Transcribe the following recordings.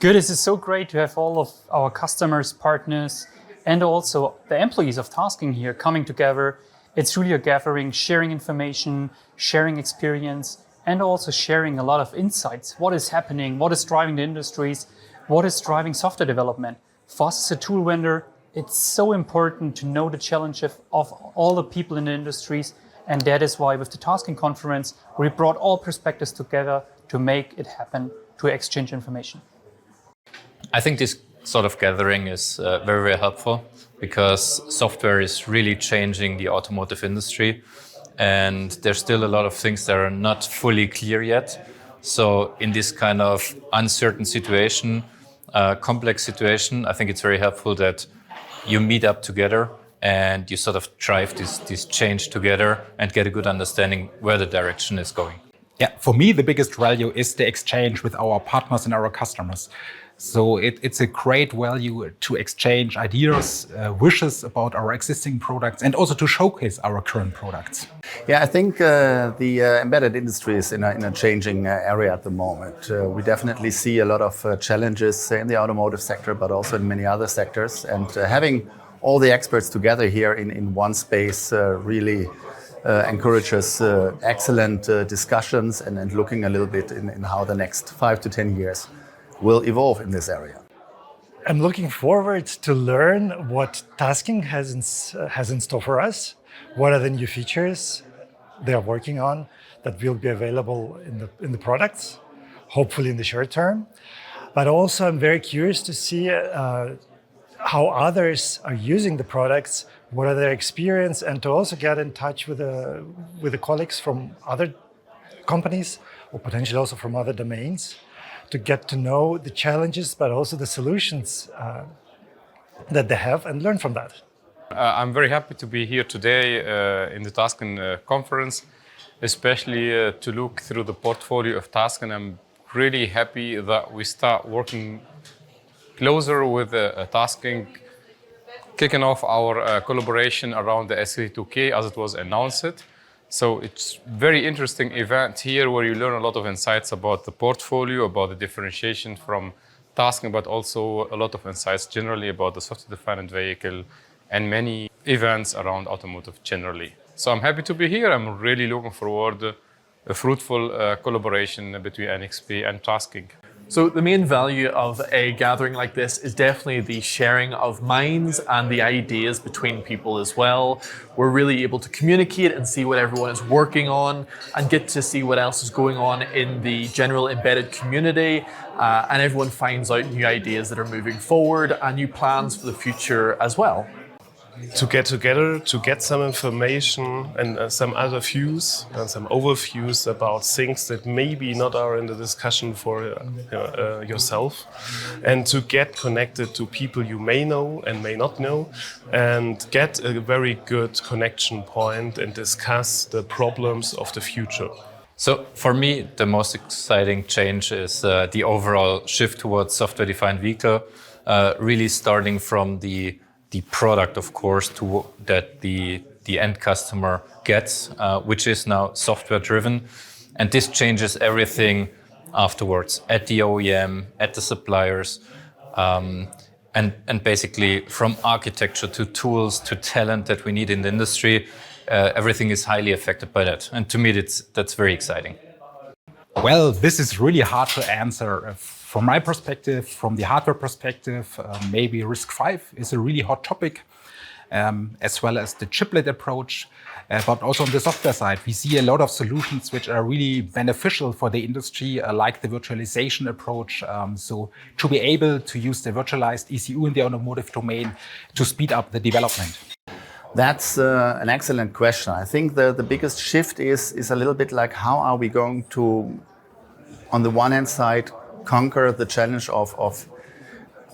Good, this is so great to have all of our customers, partners, and also the employees of Tasking here coming together. It's really a gathering, sharing information, sharing experience, and also sharing a lot of insights. What is happening? What is driving the industries? What is driving software development? For us as a tool vendor, it's so important to know the challenge of all the people in the industries. And that is why with the Tasking conference, we brought all perspectives together to make it happen, to exchange information. I think this sort of gathering is very, very helpful because software is really changing the automotive industry and there's still a lot of things that are not fully clear yet. So in this kind of uncertain situation, complex situation, I think it's very helpful that you meet up together and you sort of drive this change together and get a good understanding where the direction is going. Yeah, for me, the biggest value is the exchange with our partners and our customers. So it's a great value to exchange ideas, wishes about our existing products and also to showcase our current products. Yeah, I think the embedded industry is in a changing area at the moment. We definitely see a lot of challenges in the automotive sector, but also in many other sectors. And having all the experts together here in one space really encourages excellent discussions and looking a little bit in how the next 5 to 10 years will evolve in this area. I'm looking forward to learn what Tasking has in store for us. What are the new features they are working on that will be available in the products, hopefully in the short term. But also I'm very curious to see how others are using the products, what are their experience, and to also get in touch with the colleagues from other companies or potentially also from other domains, to get to know the challenges, but also the solutions that they have and learn from that. I'm very happy to be here today in the Tasking conference, especially to look through the portfolio of Tasking. I'm really happy that we start working closer with Tasking, kicking off our collaboration around the SC2K as it was announced. So it's very interesting event here where you learn a lot of insights about the portfolio, about the differentiation from Tasking, but also a lot of insights generally about the software-defined vehicle and many events around automotive generally. So I'm happy to be here. I'm really looking forward to a fruitful collaboration between NXP and Tasking. So the main value of a gathering like this is definitely the sharing of minds and the ideas between people as well. We're really able to communicate and see what everyone is working on and get to see what else is going on in the general embedded community. And everyone finds out new ideas that are moving forward and new plans for the future as well. To get together, to get some information and some other views and some overviews about things that maybe not are in the discussion for yourself, and to get connected to people you may know and may not know, and get a very good connection point and discuss the problems of the future. So for me, the most exciting change is the overall shift towards software-defined vehicle, really starting from the product, of course, that the end customer gets, which is now software-driven. And this changes everything afterwards at the OEM, at the suppliers, and basically from architecture to tools to talent that we need in the industry, everything is highly affected by that. And to me, that's very exciting. Well, this is really hard to answer. From my perspective, from the hardware perspective, maybe RISC-V is a really hot topic, as well as the chiplet approach. But also on the software side, we see a lot of solutions which are really beneficial for the industry, like the virtualization approach. So to be able to use the virtualized ECU in the automotive domain to speed up the development. That's an excellent question. I think the biggest shift is a little bit like how are we going to, on the one hand side, conquer the challenge of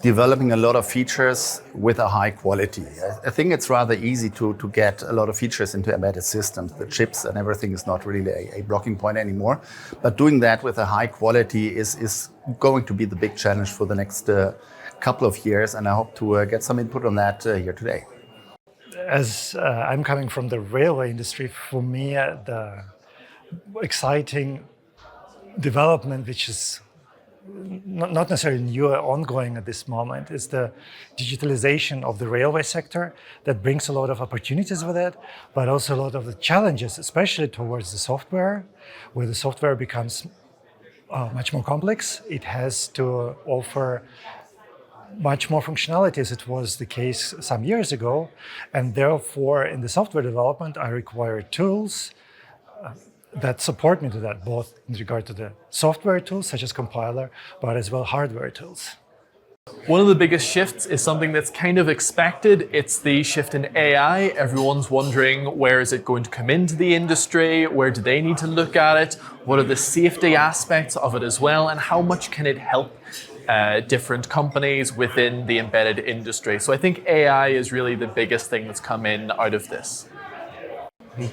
developing a lot of features with a high quality. I think it's rather easy to get a lot of features into embedded systems. The chips and everything is not really a blocking point anymore. But doing that with a high quality is going to be the big challenge for the next couple of years. And I hope to get some input on that here today. As I'm coming from the railway industry, for me, the exciting development which is not necessarily new or ongoing at this moment, is the digitalization of the railway sector that brings a lot of opportunities with it, but also a lot of the challenges, especially towards the software, where the software becomes much more complex. It has to offer much more functionality as it was the case some years ago. And therefore, in the software development, I require tools that support me to that, both in regard to the software tools, such as compiler, but as well hardware tools. One of the biggest shifts is something that's kind of expected. It's the shift in AI. Everyone's wondering, where is it going to come into the industry? Where do they need to look at it? What are the safety aspects of it as well? And how much can it help different companies within the embedded industry? So I think AI is really the biggest thing that's come in out of this.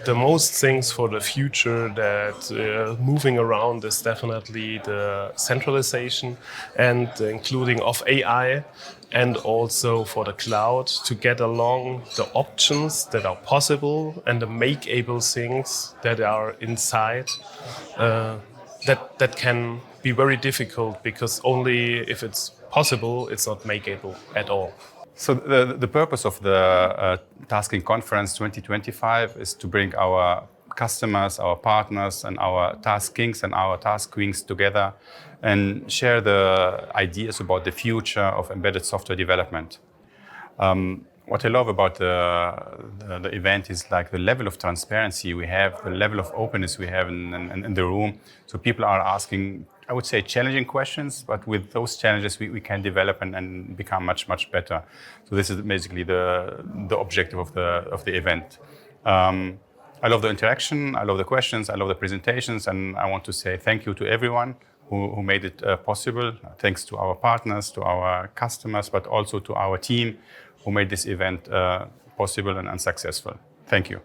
The most things for the future that moving around is definitely the centralization and the including of AI, and also for the cloud to get along the options that are possible and the make-able things that are inside that can be very difficult, because only if it's possible, it's not make-able at all. So the purpose of the Tasking Conference 2025 is to bring our customers, our partners, and our task kings and our task queens together and share the ideas about the future of embedded software development. What I love about the event is like the level of transparency we have, the level of openness we have in the room. So people are asking, I would say, challenging questions, but with those challenges we can develop and become much better. So this is basically the objective of the event. I love the interaction, I love the questions, I love the presentations, and I want to say thank you to everyone who made it possible. Thanks to our partners, to our customers, but also to our team who made this event possible and successful. Thank you.